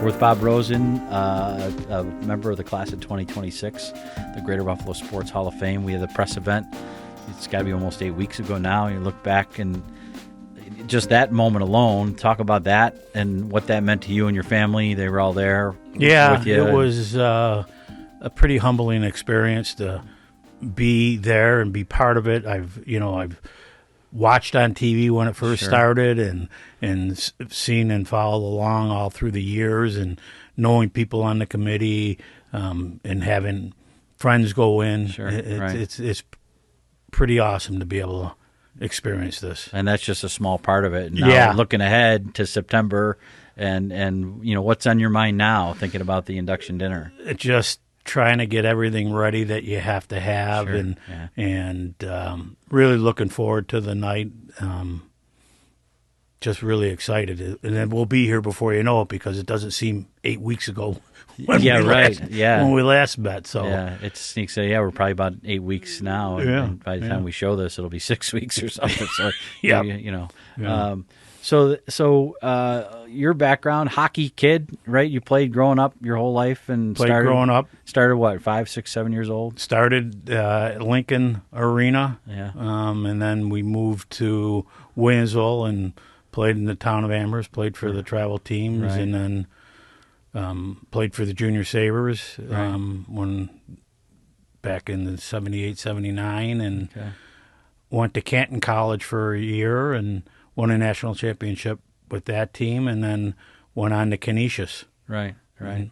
We're with Bob Rosen, a member of the class of 2026, the Greater Buffalo Sports Hall of Fame. We had the press event. It's got to be almost 8 weeks ago now. You look back and just that moment alone, talk about that and what that meant to you and your family. They were all there with you. It was a pretty humbling experience to be there and be part of it. I've watched on TV when it first started and seen and followed along all through the years, and knowing people on the committee and having friends go in. It's pretty awesome to be able to experience this. And that's just a small part of it. Now, looking ahead to September and what's on your mind now, thinking about the induction dinner? Just trying to get everything ready that you have to have, and really looking forward to the night. Just really excited, and then we'll be here before you know it, because it doesn't seem 8 weeks ago when we last met. So it sneaks. We're probably about 8 weeks now. And by the time we show this, it'll be 6 weeks or something. So So your background, hockey kid, right? You played growing up your whole life and started what, 5, 6, 7 years old? Started at Lincoln Arena, and then we moved to Williamsville and played in the town of Amherst, played for the travel teams, and then played for the Junior Sabres when back in the 78, 79, and went to Canton College for a year and won a national championship with that team, and then went on to Canisius. Right.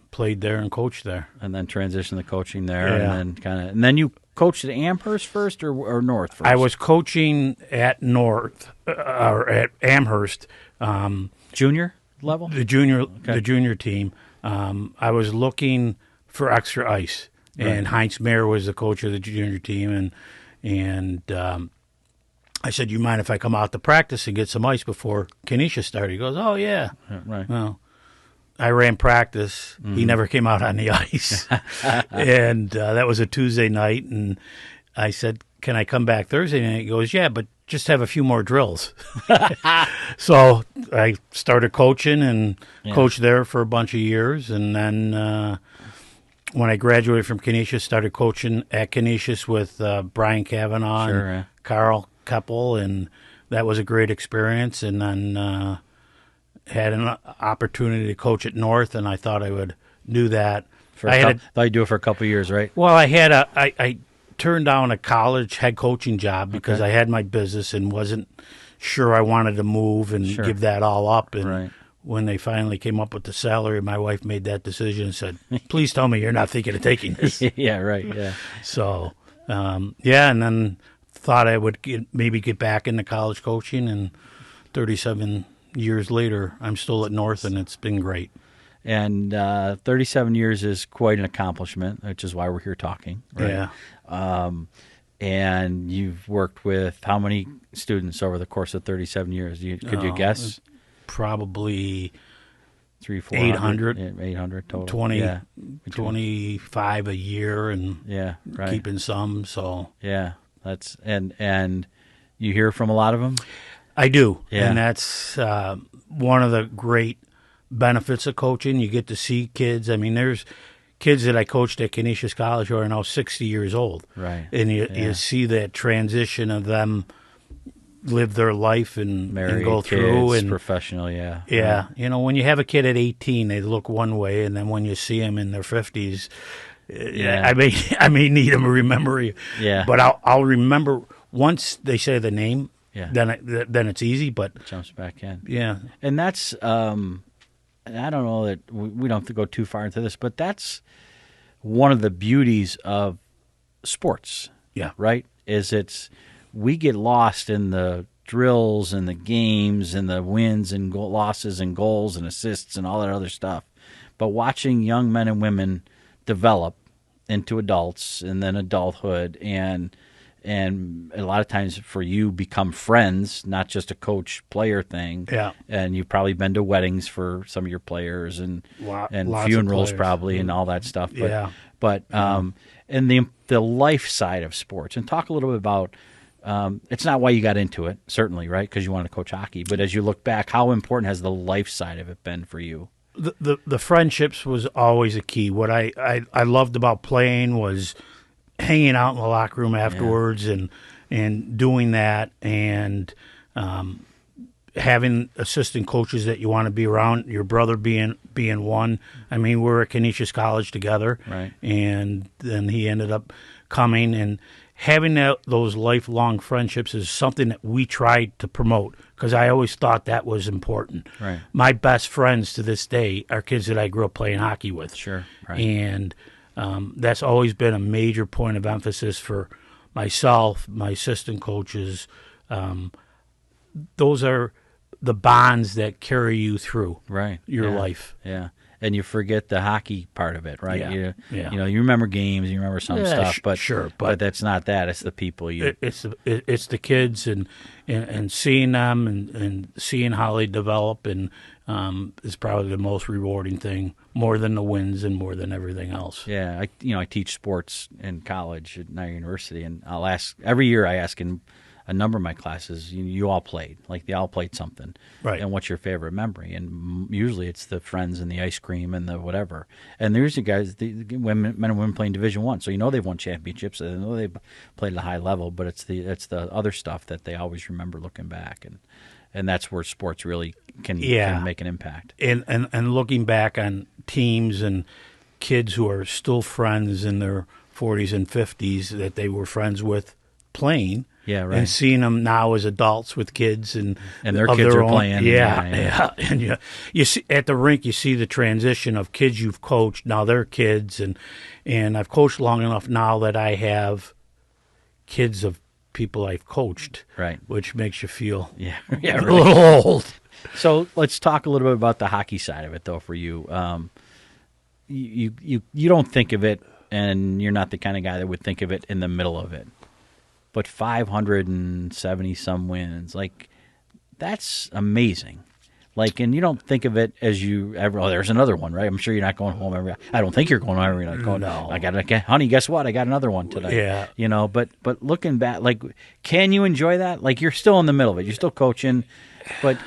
Played there and coached there, and then transitioned to coaching there, and then you coached at Amherst first or North first? I was coaching at North or at Amherst, junior level, the junior team. I was looking for extra ice, and Heinz Mayer was the coach of the junior team, and I said, "You mind if I come out to practice and get some ice before Canisius started?" He goes, "Oh yeah." Well, I ran practice. He never came out on the ice, and that was a Tuesday night. And I said, "Can I come back Thursday night?" He goes, "Yeah, but just have a few more drills." So I started coaching and coached there for a bunch of years, and then when I graduated from Canisius, started coaching at Canisius with Brian Kavanaugh and Carl Keppel, and that was a great experience. And then had an opportunity to coach at North, and I thought I would do that. Thought you'd do it for a couple of years, right? Well, I turned down a college head coaching job because I had my business and wasn't sure I wanted to move and give that all up. And when they finally came up with the salary, my wife made that decision and said, "Please tell me you're not thinking of taking this." So, and then thought I would get back into college coaching, and 37 years later, I'm still at North, and it's been great. And 37 years is quite an accomplishment, which is why we're here talking. Right? Yeah. And you've worked with how many students over the course of 37 years? Could you guess? Probably 800 total. 25 a year, and keeping some. So that's and you hear from a lot of them. I do, and that's one of the great benefits of coaching. You get to see kids. I mean, there's kids that I coached at Canisius College who are now 60 years old, and you see that transition of them live their life and go through, and professional, when you have a kid at 18, they look one way, and then when you see them in their 50s, I may need them to remember you, but I'll remember once they say the name. Then it's easy, but it jumps back in. And that's and I don't know that we don't have to go too far into this, but that's one of the beauties of sports. Right? We get lost in the drills and the games and the wins and losses and goals and assists and all that other stuff. But watching young men and women develop into adults and then adulthood, and a lot of times for you become friends, not just a coach-player thing. And you've probably been to weddings for some of your players and funerals probably and all that stuff. But and the life side of sports. And talk a little bit about it's not why you got into it, certainly, right? Because you wanted to coach hockey. But as you look back, how important has the life side of it been for you? the friendships was always a key. What I loved about playing was hanging out in the locker room afterwards and doing that, and having assistant coaches that you want to be around. Your brother being one. I mean, we're at Canisius College together, Right. and then he ended up coming, and having those lifelong friendships is something that we tried to promote, because I always thought that was important. Right. My best friends to this day are kids that I grew up playing hockey with. Sure. Right. And that's always been a major point of emphasis for myself, my assistant coaches. Those are the bonds that carry you through your life. Yeah. And you forget the hockey part of it, right? Yeah. You know, you remember games, you remember some stuff, but sure, but that's not that. It's the people you. It's the kids and seeing them and seeing how they develop, and is probably the most rewarding thing, more than the wins and more than everything else. Yeah, I teach sports in college at Niagara University, and I'll ask every year. I ask in a number of my classes, you all played, like they all played something, Right? And what's your favorite memory? And usually it's the friends and the ice cream and the whatever. And there's the guys, the women, men and women playing Division I, so they've won championships. They know they played at a high level, but it's the other stuff that they always remember looking back, and that's where sports really can make an impact. And looking back on teams and kids who are still friends in their 40s and 50s that they were friends with playing. Yeah, right. And seeing them now as adults with kids and their kids are playing. Yeah. And you see at the rink, you see the transition of kids you've coached, now they're kids, and I've coached long enough now that I have kids of people I've coached, right? Which makes you feel a little old. So let's talk a little bit about the hockey side of it, though. For you, you don't think of it, and you're not the kind of guy that would think of it in the middle of it. But 570 some wins, like that's amazing. Like, and you don't think of it as there's another one, right? I'm sure you're not going home I don't think you're going home every night. No. Honey, guess what? I got another one today. Yeah. But looking back, like, can you enjoy that? Like, you're still in the middle of it. You're still coaching, but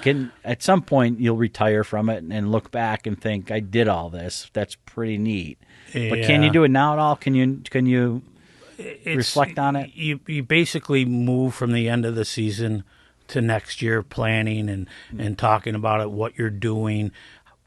at some point you'll retire from it and look back and think, I did all this. That's pretty neat. Yeah. But can you do it now at all? Can you reflect on it? You basically move from the end of the season to next year, planning and talking about it, what you're doing,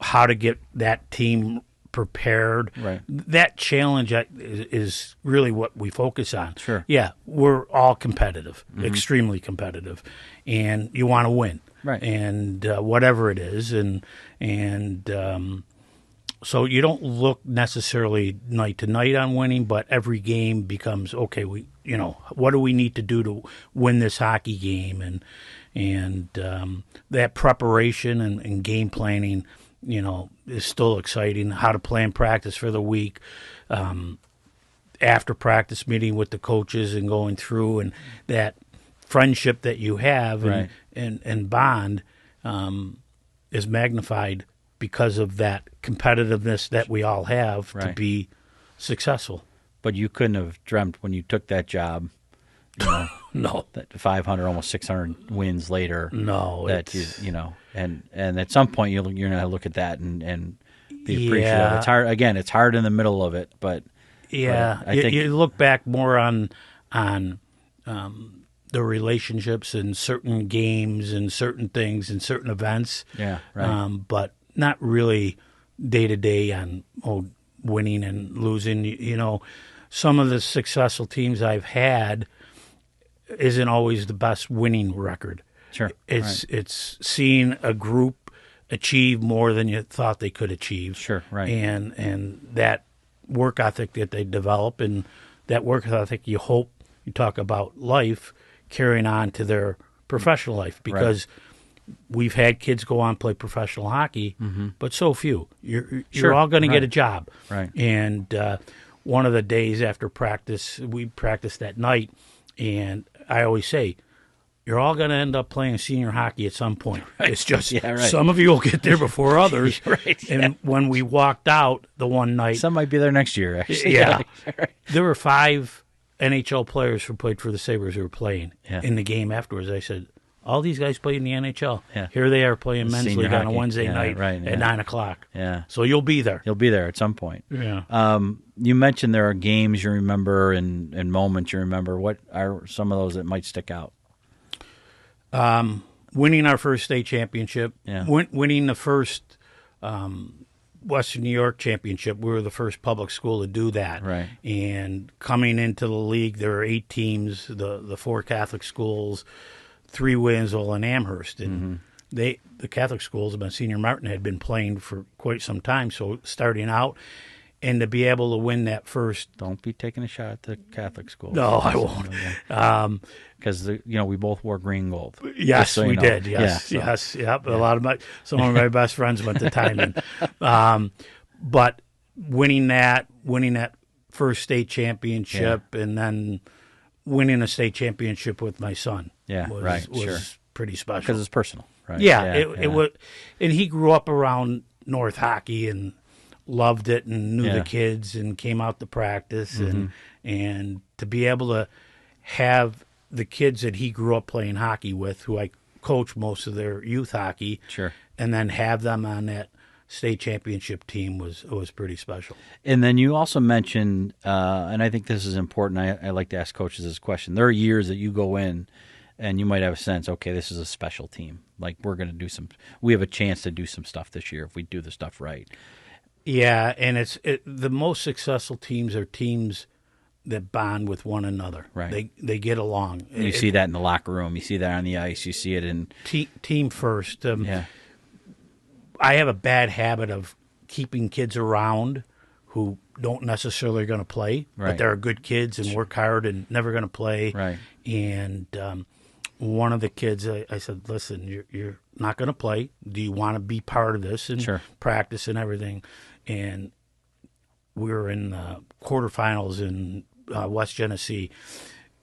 how to get that team prepared. Right. That challenge is really what we focus on. Sure. Yeah, we're all competitive, extremely competitive, and you want to win. Right. And whatever it is, and so you don't look necessarily night to night on winning, but every game becomes, okay, what do we need to do to win this hockey game? And that preparation and game planning, is still exciting. How to plan practice for the week, after practice meeting with the coaches and going through, and that friendship that you have and bond is magnified because of that competitiveness that we all have to be successful. But you couldn't have dreamt when you took that job, no, that 500, almost 600 wins later. No, that and at some point you're going to look at that and be appreciative. It's hard. Again, it's hard in the middle of it, but I think you look back more on the relationships and certain games and certain things and certain events. Yeah, right. But not really day to day on winning and losing. Some of the successful teams I've had isn't always the best winning record. Sure. It's seeing a group achieve more than you thought they could achieve. Sure, right. And that work ethic that they develop, and that work ethic you talk about life carrying on to their professional life, because we've had kids go on and play professional hockey, but so few. You're all going to get a job. Right. And one of the days after practice, we practiced that night, and I always say, you're all going to end up playing senior hockey at some point. Right. It's just some of you will get there before others. And when we walked out the one night, some might be there next year, actually. Yeah. There were 5 NHL players who played for the Sabres who were playing in the game afterwards. I said, all these guys play in the NHL. Yeah. Here they are playing men's Senior league on a hockey. Wednesday Yeah, night right, yeah. at 9:00. Yeah. So you'll be there. You'll be there at some point. Yeah. You mentioned there are games you remember and moments you remember. What are some of those that might stick out? Winning our first state championship, Yeah. winning the first Western New York championship. We were the first public school to do that. Right. And coming into the league, there were 8 teams, the 4 Catholic schools, 3 Winslow and Amherst. And the Catholic schools, about Senior Martin, had been playing for quite some time. So starting out, and to be able to win that first. Don't be taking a shot at the Catholic school. No, I won't. Because we both wore green and gold. Yes, so you we know. did. Yes, Yeah, so- yes, yep. Yeah. Some of my best friends went to Timon. But winning that first state championship, and then winning a state championship with my son, was pretty special. Because it's personal, right? Yeah, it was, and he grew up around North hockey and loved it and knew the kids and came out to practice and to be able to have the kids that he grew up playing hockey with, who I coach most of their youth hockey, Sure. and then have them on that state championship team was pretty special. And then you also mentioned, and I think this is important, I like to ask coaches this question. There are years that you go in and you might have a sense, okay, this is a special team. Like we have a chance to do some stuff this year if we do the stuff right. Yeah, and the most successful teams are teams that bond with one another. Right. They get along. You see that in the locker room. You see that on the ice. You see it in team first. Yeah. I have a bad habit of keeping kids around who don't necessarily going to play, Right. but they're good kids and work hard and never going to play. Right. And one of the kids, I said, listen, you're not going to play. Do you want to be part of this and Sure. practice and everything? And we were in the quarterfinals in West Genesee,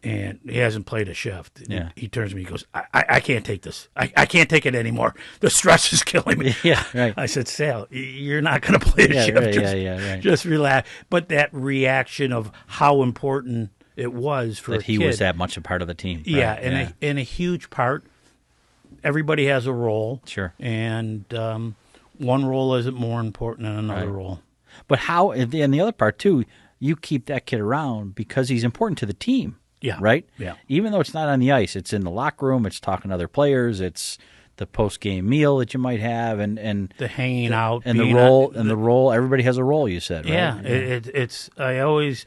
and he hasn't played a shift. Yeah. He turns to me, he goes, I can't take this. I can't take it anymore. The stress is killing me. Yeah, right. I said, Sal, you're not going to play a shift. Right, just, right. just relax. But that reaction of how important it was for That he a kid. was that much a part of the team. Right. Yeah, and a huge part. Everybody has a role. Sure. And one role isn't more important than another Right. role. But how, and the other part too, you keep that kid around because he's important to the team. Yeah. Right? Yeah. Even though it's not on the ice, it's in the locker room, it's talking to other players, it's the post-game meal that you might have, and The hanging out. and the being role, on- everybody has a role, you said, right? Yeah, it's. I always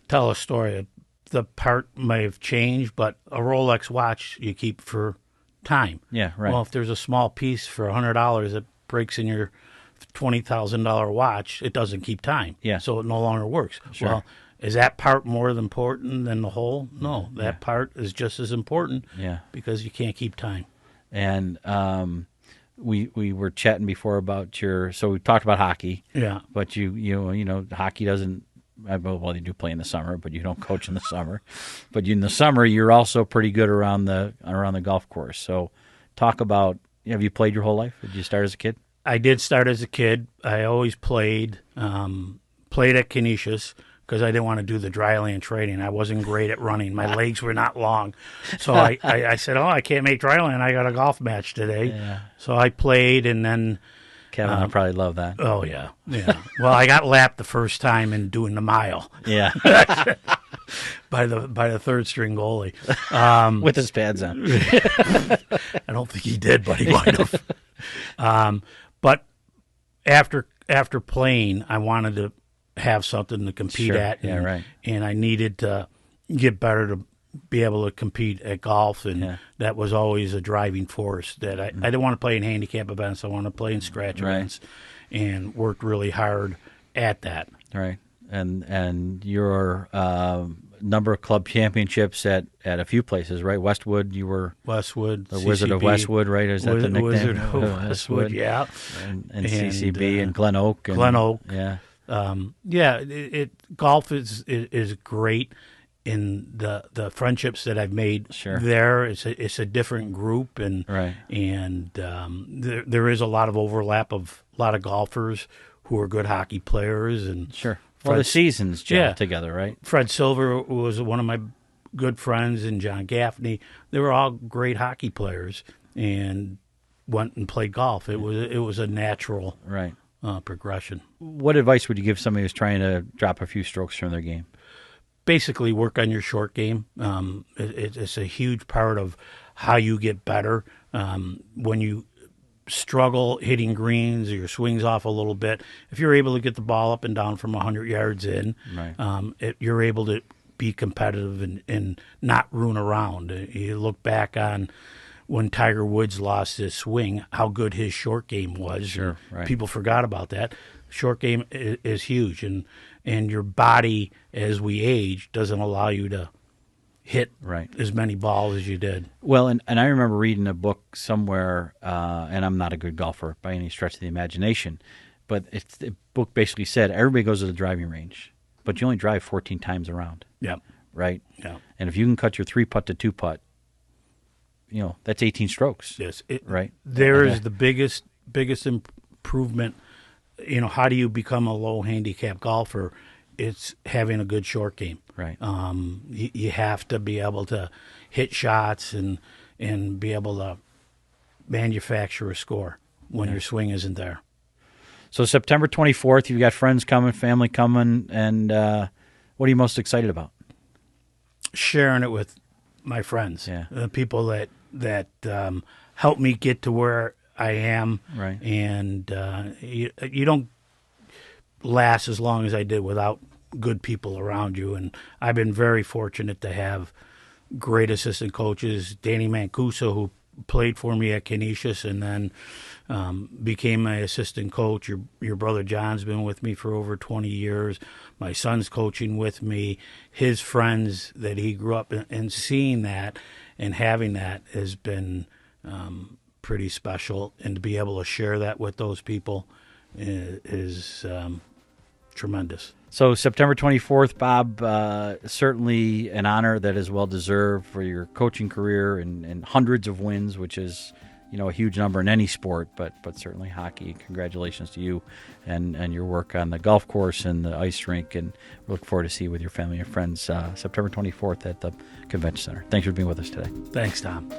tell a story. The part may have changed, but a Rolex watch you keep for time. Yeah, right. Well, if there's a small piece for $100 that breaks in your $20,000 watch, it doesn't keep time. Yeah. So it no longer works. Sure. Well, is that part more important than the whole? No, that part is just as important. Yeah. Because you can't keep time. And we were chatting before about so we talked about hockey. Yeah. But you hockey doesn't. Well, you do play in the summer, but you don't coach in the summer. But in the summer, you're also pretty good around the golf course. So, talk about. Have you played your whole life? Did you start as a kid? I did start as a kid. I always played at Canisius because I didn't want to do the dry land training. I wasn't great at running. My legs were not long. So I said, I can't make dry land. I got a golf match today. Yeah. So I played, and then Kevin, I probably love that. oh yeah. Well, I got lapped the first time in doing the mile Yeah, by the third string goalie. with his pads on. I don't think he did, but he might have. But after playing, I wanted to have something to compete Sure. at. Yeah, And, right. and I needed to get better to be able to compete at golf, and that was always a driving force. That I didn't want to play in handicap events. I wanted to play in scratch Right. events, and worked really hard at that. Right, and your number of club championships at a few places, right? Westwood, you were Westwood, the Wizard of CCB, Westwood, right? Is that the nickname? Wizard of Westwood, yeah. And CCB and Glen Oak. Glen Oak. Yeah. Golf is great in the friendships that I've made Sure. there. It's a different group, and Right. there is a lot of overlap of a lot of golfers who are good hockey players, and Sure. Well, the seasons gel Yeah. together, right? Fred Silver was one of my good friends, and John Gaffney. They were all great hockey players, and went and played golf. It was a natural Right. progression. What advice would you give somebody who's trying to drop a few strokes from their game? Basically, work on your short game. It's a huge part of how you get better. When you struggle hitting greens or your swings off a little bit, if you're able to get the ball up and down from 100 yards in, Right. you're able to be competitive and not ruin around. You look back on when Tiger Woods lost his swing, how good his short game was. Sure, right. People forgot about that. Short game is huge, and your body, as we age, doesn't allow you to hit Right. as many balls as you did. Well, and I remember reading a book somewhere, and I'm not a good golfer by any stretch of the imagination, but the book basically said everybody goes to the driving range, but you only drive 14 times around, Yeah, right? yeah. And if you can cut your 3-putt to 2-putt, that's 18 strokes, Yes, right? There is the biggest improvement. How do you become a low handicap golfer? It's having a good short game. Right. You have to be able to hit shots and be able to manufacture a score when your swing isn't there. So September 24th, you've got friends coming, family coming, and what are you most excited about? Sharing it with my friends, Yeah. the people that help me get to where I am. Right. And you don't last as long as I did without good people around you. And I've been very fortunate to have great assistant coaches. Danny Mancuso, who played for me at Canisius and then became my assistant coach. Your brother John's been with me for over 20 years. My son's coaching with me. His friends that he grew up in, and seeing that and having that has been pretty special. And to be able to share that with those people is tremendous. So September 24th, Bob, certainly an honor that is well-deserved for your coaching career and hundreds of wins, which is, a huge number in any sport, but certainly hockey. Congratulations to you and your work on the golf course and the ice rink, and we look forward to see you with your family and friends September 24th at the Convention Center. Thanks for being with us today. Thanks, Tom.